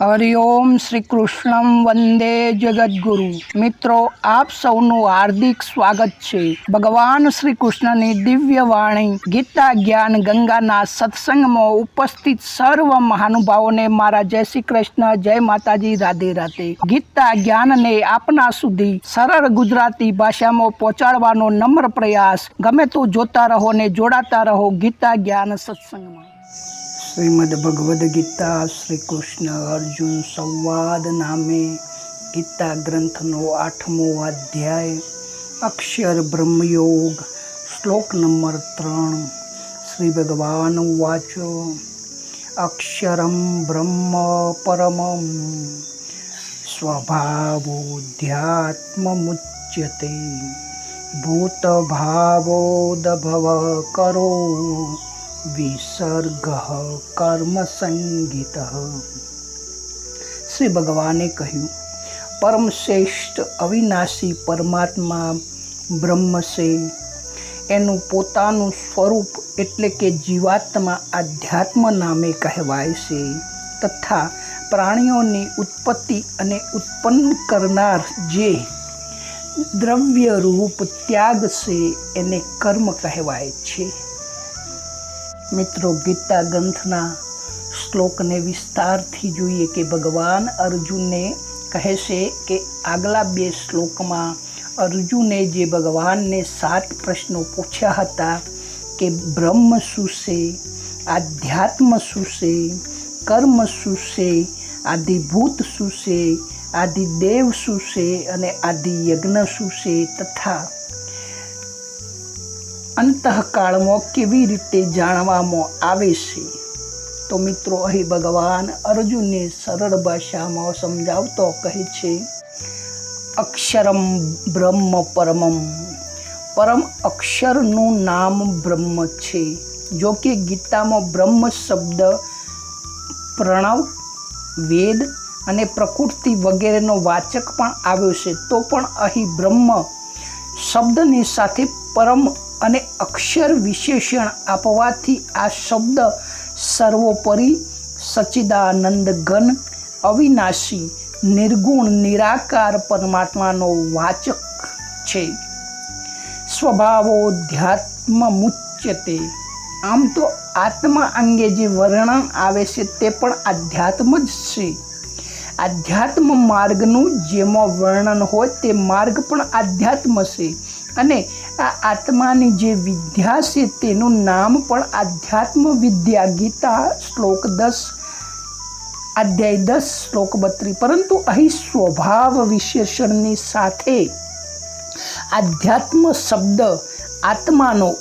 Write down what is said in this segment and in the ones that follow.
हरिओम श्री कृष्णम वंदे जगद्गुरु। मित्रों, आप સૌનું હાર્દિક સ્વાગત છે। ભગવાન શ્રી કૃષ્ણની દિવ્ય વાણી ગીતા જ્ઞાન ગંગાના સત્સંગમાં ઉપસ્થિત સર્વ મહાનુભાવોને મારા જય શ્રી કૃષ્ણ, જય માતાજી, રાધે રાધે। ગીતા જ્ઞાનને આપના સુધી સરળ ગુજરાતી ભાષામાં પહોંચાડવાનો નમ્ર પ્રયાસ। ગમે તો જોતા રહો ને જોડાતા રહો ગીતા જ્ઞાન સત્સંગમાં। श्रीमद् भगवद गीता श्री कृष्ण अर्जुन संवाद नामे गीता ग्रंथनो 8मो अध्याय अक्षर ब्रह्मयोग श्लोक नंबर 3। श्री भगवान उवाच अक्षरं ब्रह्म परमं स्वभावोऽध्यात्ममुच्यते भूतभावोदभव करो विसर्ग कर्म संगीत। श्री भगवाने कह્યું, परम श्रेष्ठ अविनाशी परमात्मा ब्रह्म से एनु पोतानु स्वरूप एटले के जीवात्मा आध्यात्म नामे कहवाय छे तथा प्राणियोनी उत्पत्ति अने उत्पन्न करनार जे द्रव्य रूप त्याग से एने कर्म कहवाय छे। मित्रों, गीता ग्रंथना श्लोक ने विस्तार थी जोईए कि भगवान अर्जुन ने कहे छे कि आगला 2 श्लोक में अर्जुने जे भगवान ने 7 प्रश्नों पूछा हता कि ब्रह्म शू छे, आध्यात्म शू छे, कर्म शू छे, आदिभूत शू छे, आदिदेव शू छे अने आदि यज्ञ शू छे तथा अंतःकाल में केवी रीते जाणवामां आवे छे। तो मित्रों, अहीं भगवान अर्जुन ने सरल भाषा में समझावतो कहे छे अक्षरम ब्रह्म परमम। परम अक्षरनु नाम ब्रह्म छे। जो कि गीता में ब्रह्म शब्द प्रणव, वेद अने प्रकृति वगैरेनो वाचक पण आव्यो छे, तो पण अहीं ब्रह्म शब्दनी साथे परम अने अक्षर विशेषण आपवाथी आ शब्द सर्वोपरि सच्चिदानंद घन अविनाशी निर्गुण निराकार परमात्मानो वाचक छे। स्वभावोध्यात्ममुच्यते। आम तो आत्मा अंगे जे वर्णन आवे छे ते पण आध्यात्म ज छे। आध्यात्म मार्गनु जेमां वर्णन होय ते मार्ग पण आध्यात्म छे अने आ आत्मानी जे विद्या छे तेनुं नाम पण आध्यात्म विद्या। गीता श्लोक 10 अध्याय 10 श्लोक 32। परंतु अहीं स्वभाव विशेषणनी साथे आध्यात्म शब्द आत्मानो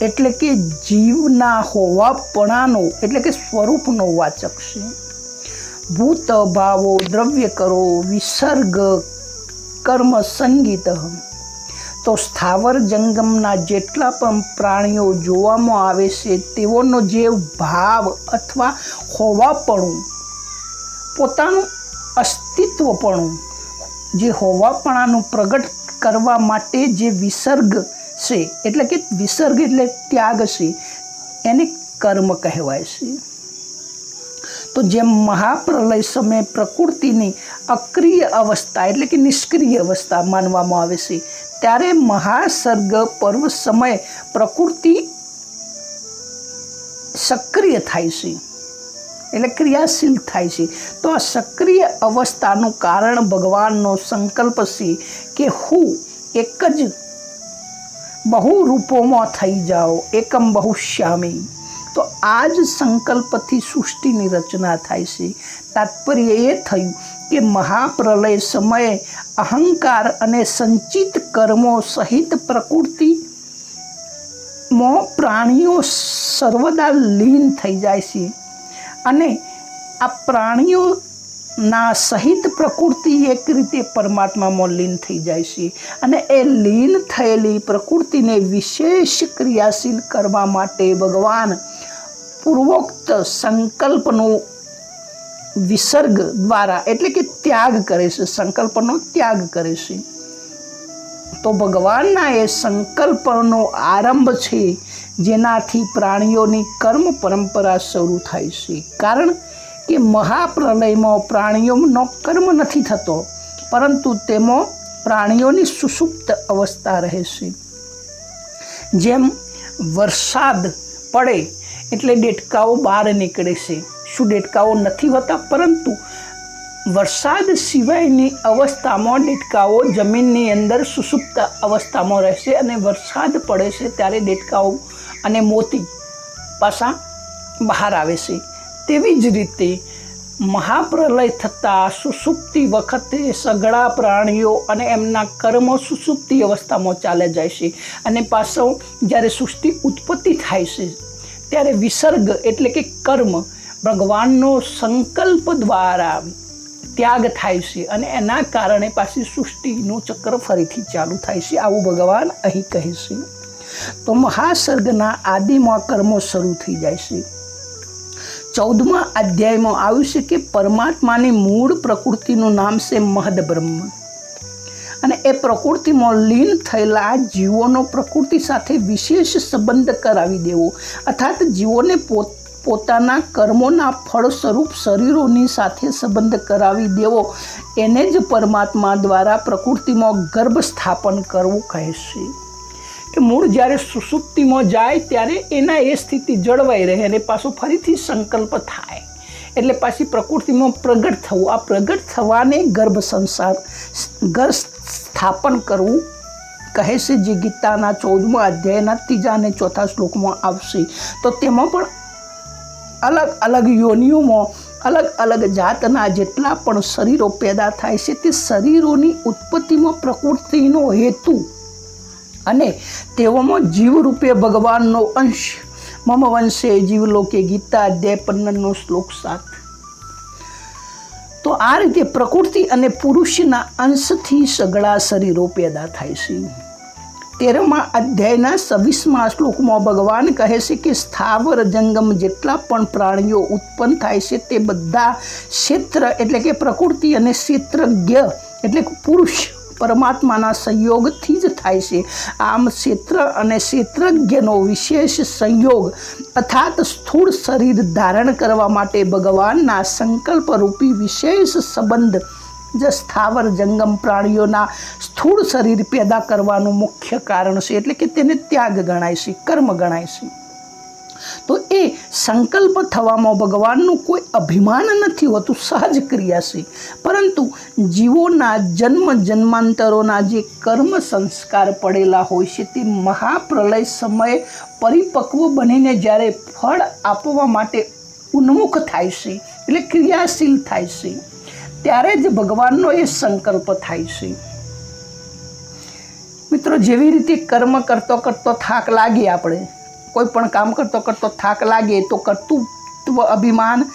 एटले के जीवना होवापणानो एटले के स्वरूपनो वाचक छे। भूत भावो द्रव्य करो विसर्ग कर्म संगीत। तो स्थावर जंगमना जेटला पण प्राणीओ जोवामां आवे छे तेओनो जे भाव अथवा होवापणुं, पोतानुं अस्तित्वपणुं, जे होवापणानुं प्रगट करवा माटे जे विसर्ग छे एटले के विसर्ग एटले त्याग छे, एने कर्म कहेवाय छे। तो जे महाप्रलय समय प्रकृतिनी अक्रिय अवस्था एटले के निष्क्रिय अवस्था मानवामां आवे छे त्यारे महासर्ग पर्व समय प्रकृति सक्रिय थाय छे एटले क्रियाशील थाय छे। तो आ सक्रिय अवस्थानुं कारण भगवाननो संकल्प छे कि हूँ एक ज बहु रूपोमां थई जाओ, एकम बहुश्यामी। तो आज संकल्पथी सृष्टिनी रचना थाय छे। तात्पर्य ए थयुं कि महाप्रलय समय अहंकार अने संचित कर्मों सहित प्रकृति में प्राणीओ सर्वदा लीन थई जाय छे अने आ प्राणीओ ना सहित प्रकृति एक रीते परमात्मा में लीन थई जाय छे अने ए लीन थयेली प्रकृति ने विशेष क्रियाशील करवा माटे भगवान पूर्वोक्त संकल्पनो विसर्ग द्वारा एटले के त्याग करे छे, संकल्पनो त्याग करे छे। तो भगवानना ए संकल्पनो आरंभ छे जेनाथी प्राणीओनी कर्म परंपरा शरू थाय छे। कारण કે મહાપ્રલયમાં પ્રાણીઓનો કર્મ નથી થતો, પરંતુ તેમાં પ્રાણીઓની સુષુપ્ત અવસ્થા રહે છે. જેમ વરસાદ પડે એટલે દેડકાઓ બહાર નીકળે છે. શું દેડકાઓ નથી હોતા? પરંતુ વરસાદ સિવાયની અવસ્થામાં દેડકાઓ જમીનની અંદર સુષુપ્ત અવસ્થામાં રહેશે અને વરસાદ પડે છે ત્યારે દેડકાઓ અને મોતી પાછા બહાર આવે છે. તેવી જ રીતે મહાપ્રલય થતાં સુષુપ્તિ વખતે સઘળા પ્રાણીઓ અને એમના કર્મો સુષુપ્તિ અવસ્થામાં ચાલ્યા જાય છે અને પાછો જ્યારે સૃષ્ટિ ઉત્પત્તિ થાય છે ત્યારે વિસર્ગ એટલે કે કર્મ ભગવાનનો સંકલ્પ દ્વારા ત્યાગ થાય છે અને એના કારણે પાછી સૃષ્ટિનું ચક્ર ફરીથી ચાલુ થાય છે. આવું ભગવાન અહીં કહે છે. તો મહાસર્ગના આદિમાં કર્મો શરૂ થઈ જાય છે. 14મા અધ્યાયમાં આવ્યું છે કે પરમાત્માની મૂળ પ્રકૃતિનું નામ છે મહદ બ્રહ્મ અને એ પ્રકૃતિમાં લીન થયેલા જીવોનો પ્રકૃતિ સાથે વિશેષ સંબંધ કરાવી દેવો, અર્થાત જીવોને પોતાના કર્મોના ફળ સ્વરૂપ શરીરોની સાથે સંબંધ કરાવી દેવો, એને જ પરમાત્મા દ્વારા પ્રકૃતિમાં ગર્ભ સ્થાપન કરવું કહે છે. કે મૂળ જ્યારે સુષુપ્તિમાં જાય ત્યારે એના એ સ્થિતિ જળવાઈ રહે અને પાછો ફરીથી સંકલ્પ થાય એટલે પાછી પ્રકૃતિમાં પ્રગટ થવું. આ પ્રગટ થવાને ગર્ભ સ્થાપન કરવું કહે છે, જે ગીતાના 14મા અધ્યાયના 3જા અને 4થા શ્લોકમાં આવશે. તો તેમાં પણ અલગ અલગ યોનિઓમાં અલગ અલગ જાતના જેટલા પણ શરીરો પેદા થાય છે તે શરીરોની ઉત્પત્તિમાં પ્રકૃતિનો હેતુ અને તેઓમાં જીવરૂપે ભગવાનનો અંશ મમ વંશે જીવલોકે ગીતા અધ્યાય 15નો શ્લોક 7. તો આ રીતે પ્રકૃતિ અને પુરુષના અંશથી સઘળા શરીરો પેદા થાય છે. 13મા અધ્યાયના 26મા શ્લોકમાં ભગવાન કહે છે કે સ્થાવર જંગમ જેટલા પણ પ્રાણીઓ ઉત્પન્ન થાય છે તે બધા ક્ષેત્ર એટલે કે પ્રકૃતિ અને ક્ષેત્રજ્ઞ એટલે કે પુરુષ પરમાત્માના સંયોગથી જ થાય છે. આમ ક્ષેત્ર અને ક્ષેત્રજ્ઞનો વિશેષ સંયોગ અર્થાત સ્થૂળ શરીર ધારણ કરવા માટે ભગવાનના સંકલ્પરૂપી વિશેષ સંબંધ જ સ્થાવર જંગમ પ્રાણીઓના સ્થૂળ શરીર પેદા કરવાનું મુખ્ય કારણ છે. એટલે કે તેને ત્યાગ ગણાય છે, કર્મ ગણાય છે. તો એ સંકલ્પ થવામાં ભગવાનનું કોઈ અભિમાન નથી હોતું, સહજ ક્રિયા છે. પરંતુ જીવોના જન્મ જન્માંતરોના જે કર્મ સંસ્કાર પડેલા હોય છે તે મહાપ્રલય સમયે પરિપક્વ બનીને જ્યારે ફળ આપવા માટે ઉન્મુખ થાય છે એટલે ક્રિયાશીલ થાય છે ત્યારે જ ભગવાનનો એ સંકલ્પ થાય છે. મિત્રો, જેવી રીતે કર્મ કરતો કરતો થાક લાગે, આપણે કોઈ પણ કામ કરતો કરતો થાક લાગે તો કર્તૃત્વ અભિમાન,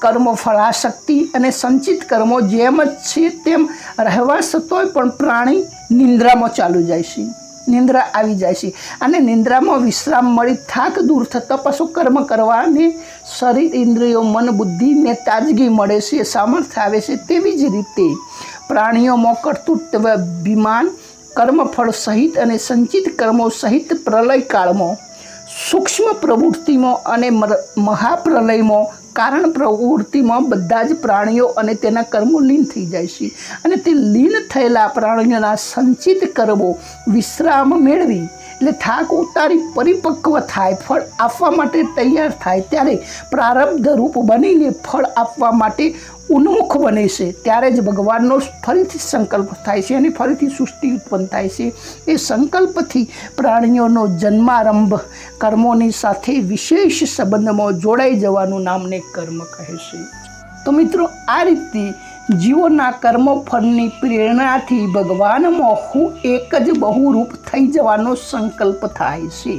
કર્મ ફળાશક્તિ અને સંચિત કર્મો જેમ જ છે તેમ રહેવા છતાંય પણ પ્રાણી નિંદ્રામાં ચાલુ જાય છે, નિંદ્રા આવી જાય છે અને નિંદ્રામાં વિશ્રામ મળી થાક દૂર થતાં પાછું કર્મ કરવાને શરીર, ઇન્દ્રિયો, મન, બુદ્ધિને તાજગી મળે છે, સામર્થ્ય આવે છે. તેવી જ રીતે પ્રાણીઓમાં કર્તૃત્વ અભિમાન, કર્મફળ સહિત અને સંચિત કર્મો સહિત પ્રલયકાળમાં સૂક્ષ્મ પ્રવૃત્તિમાં અને મહાપ્રલયમાં કારણ પ્રવૃત્તિમાં બધા જ પ્રાણીઓ અને તેના કર્મો લીન થઈ જાય છે અને તે લીન થયેલા પ્રાણીઓના સંચિત કર્મો વિશ્રામ મેળવી એટલે થાક ઉતારી પરિપક્વ થાય, ફળ આપવા માટે તૈયાર થાય ત્યારે પ્રારબ્ધ રૂપ બનીને ફળ આપવા માટે ઉન્મુખ બને છે. ત્યારે જ ભગવાનનો ફરીથી સંકલ્પ થાય છે અને ફરીથી સૃષ્ટિ ઉત્પન્ન થાય છે. એ સંકલ્પથી પ્રાણીઓનો જન્મારંભ કર્મોની સાથે વિશેષ સંબંધમાં જોડાઈ જવાનું નામને કર્મ કહે છે. તો મિત્રો, આ રીતે જીવોના કર્મફળની પ્રેરણાથી ભગવાનમાં હું એક જ બહુરૂપ થઈ જવાનો સંકલ્પ થાય છે.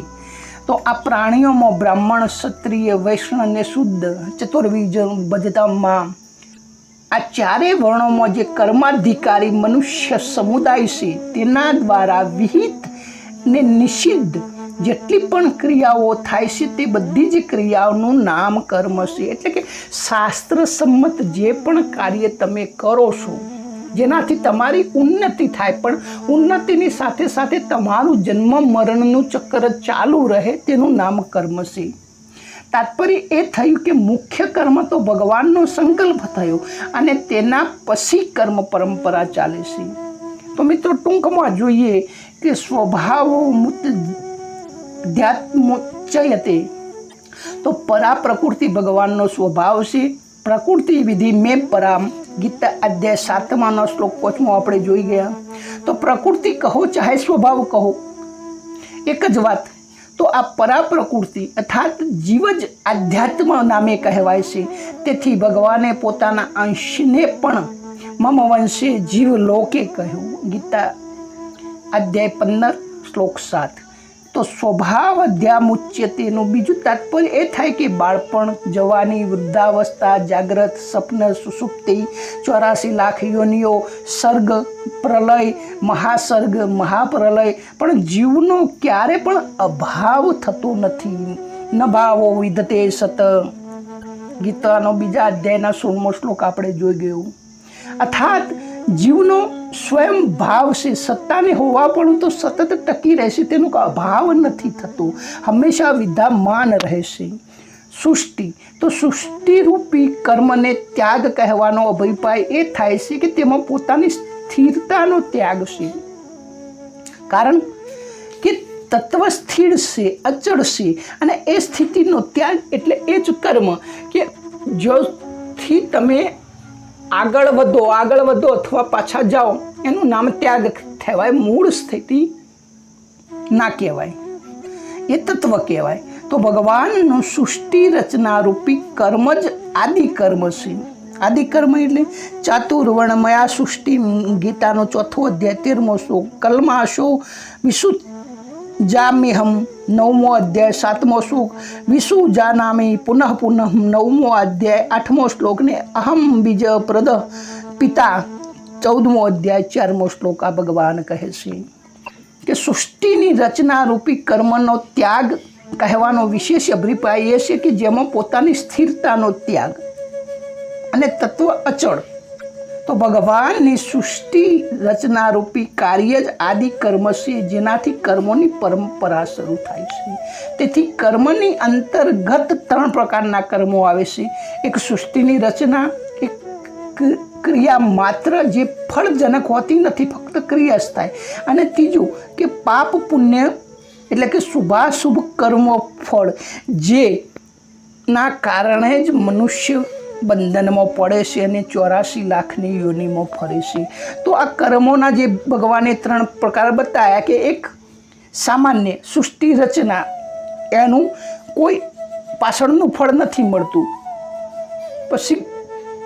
તો આ પ્રાણીઓમાં બ્રાહ્મણ, ક્ષત્રિય, વૈષ્ણવ અને શુદ્ધ ચતુર્વિધ ભજતામાં આ ચારેય વર્ણોમાં જે કર્માધિકારી મનુષ્ય સમુદાય છે તેના દ્વારા વિહિત ને નિષિદ્ધ જેટલી પણ ક્રિયાઓ થાય છે તે બધી જ ક્રિયાઓનું નામ કર્મ છે. એટલે કે શાસ્ત્ર સંમત જે પણ કાર્ય તમે કરો છો જેનાથી તમારી ઉન્નતિ થાય, પણ ઉન્નતિની સાથે સાથે તમારું જન્મ મરણનું ચક્ર ચાલુ રહે તેનું નામ કર્મ છે. તાત્પર્ય એ થયું કે મુખ્ય કર્મ તો ભગવાનનો સંકલ્પ થયો અને તેના પછી કર્મ પરંપરા ચાલે છે. તો મિત્રો ટૂંકમાં જોઈએ કે સ્વભાવોચ્યતે, તો પરા પ્રકૃતિ ભગવાનનો સ્વભાવ છે. પ્રકૃતિ વિધિ મેં પરામ, ગીતા અધ્યાય 7 શ્લોક 5 આપણે જોઈ ગયા. તો પ્રકૃતિ કહો ચાહે સ્વભાવ કહો, એક જ વાત. તો આ પરા પ્રકૃતિ અર્થાત જીવ જ આધ્યાત્મ નામે કહેવાય છે. તેથી ભગવાને પોતાના અંશને પણ મમ વંશે જીવ લોકે કહ્યું. ગીતા અધ્યાય 15 શ્લોક 7. તો સ્વભાવ અધ્યામુચ્યતેનું બીજું તાત્પર્ય એ થાય કે બાળપણ, જવાની, વૃદ્ધાવસ્થા, જાગ્રત, સ્વપ્ન, સુષુપ્તિ, 84 લાખ યોનિઓ, સર્ગ, પ્રલય, મહાસર્ગ, મહાપ્રલય, પણ જીવનો ક્યારે પણ અભાવ થતો નથી. ન ભાવો વિધતે સત. ગીતાનો બીજા અધ્યાયના 16મો શ્લોક આપણે જોઈ ગયું. અર્થાત જીવનો સ્વયં ભાવ છે, સત્તાને હોવા પણ તો સતત ટકી રહેશે, તેનો અભાવ નથી થતો, હંમેશા વિદ્યમાન રહેશે. સૃષ્ટિ, તો સૃષ્ટિરૂપી કર્મને ત્યાગ કહેવાનો અભિપ્રાય એ થાય છે કે તેમાં પોતાની સ્થિરતાનો ત્યાગ છે. કારણ કે તત્વ સ્થિર છે, અચળ છે, અને એ સ્થિતિનો ત્યાગ એટલે એ જ કર્મ કે જોથી તમે આગળ વધો અથવા પાછા જાઓ, એનું નામ ત્યાગ કહેવાય. મૂળ સ્થિતિ ના કહેવાય, એ તત્વ કહેવાય. તો ભગવાનનું સૃષ્ટિ રચનારૂપી કર્મ જ આદિ કર્મ છે. આદિ કર્મ એટલે ચાતુર્વર્ણમયા સૃષ્ટિ. ગીતાનો 4 અધ્યાય 13મો શ્લોક. કલ્માશો વિસુજામ્યહમ 9મો અધ્યાય 7મો શ્લોક. વિસુ જાનામી પુનઃ પુનઃ 9મો અધ્યાય 8મો શ્લોક ને અહમ બીજ પ્રદ પિતા 14મો અધ્યાય 4મો શ્લોક. આ ભગવાન કહે છે કે સૃષ્ટિની રચના રૂપી કર્મનો ત્યાગ કહેવાનો વિશેષ અભિપ્રાય એ છે કે જેમાં પોતાની સ્થિરતાનો ત્યાગ અને તત્વ અચળ. તો ભગવાનની સૃષ્ટિ રચનારૂપી કાર્ય જ આદિ કર્મ છે, જેનાથી કર્મોની પરંપરા શરૂ થાય છે. તેથી કર્મની અંતર્ગત 3 પ્રકારના કર્મો આવે છે. એક સૃષ્ટિની રચના, એક ક્રિયા માત્ર જે ફળજનક હોતી નથી, ફક્ત ક્રિયા જ થાય, અને ત્રીજું કે પાપ પુણ્ય એટલે કે શુભાશુભ કર્મો ફળ, જેના કારણે જ મનુષ્ય બંધનમાં પડે છે અને 84 લાખની યોનિમાં ફરે છે. તો આ કર્મોના જે ભગવાને 3 પ્રકાર બતાવ્યા કે એક સામાન્ય સૃષ્ટિ રચના, એનું કોઈ પાછળનું ફળ નથી મળતું. પછી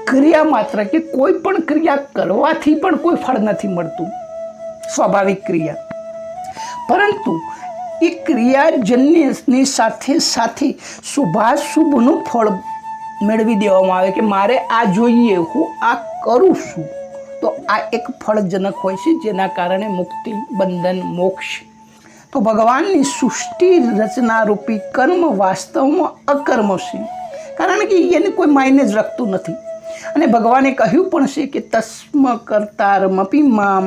ક્રિયા માત્ર કે કોઈ પણ ક્રિયા કરવાથી પણ કોઈ ફળ નથી મળતું, સ્વાભાવિક ક્રિયા, પરંતુ એ ક્રિયાજન્યની સાથે સાથે શુભાશુભનું ફળ મેળવી દેવામાં આવે કે મારે આ જોઈએ, હું આ કરું છું. તો આ એક ફળજનક હોય છે, જેના કારણે મુક્તિ, બંધન, મોક્ષ. તો ભગવાનની સૃષ્ટિ રચનારૂપી કર્મ વાસ્તવમાં અકર્મ છે, કારણ કે એને કોઈ માયને જ રાખતું નથી. અને ભગવાને કહ્યું પણ છે કે તસ્મ કર્તારમપી મામ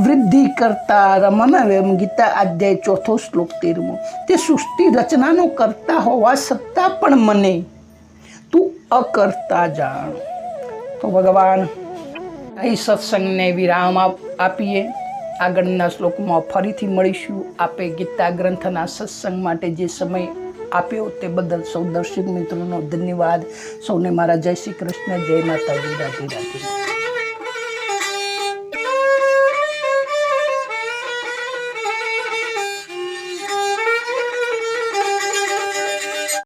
વૃદ્ધિ કરતા રમનવ્યમ. ગીતા અધ્યાય 4 શ્લોક 13મો. તે સૃષ્ટિ રચનાનો કરતા હોવા છતાં પણ મને તું અકર્તા જાણ. તો ભગવાન અહીં સત્સંગને વિરામ આપીએ. આગળના શ્લોકમાં ફરીથી મળીશું. આપે ગીતા ગ્રંથના સત્સંગ માટે જે સમય આપ્યો તે બદલ સૌ દર્શક મિત્રોનો ધન્યવાદ. સૌને મારા જય શ્રી કૃષ્ણ, જય માતાજી, રાધે રાધે.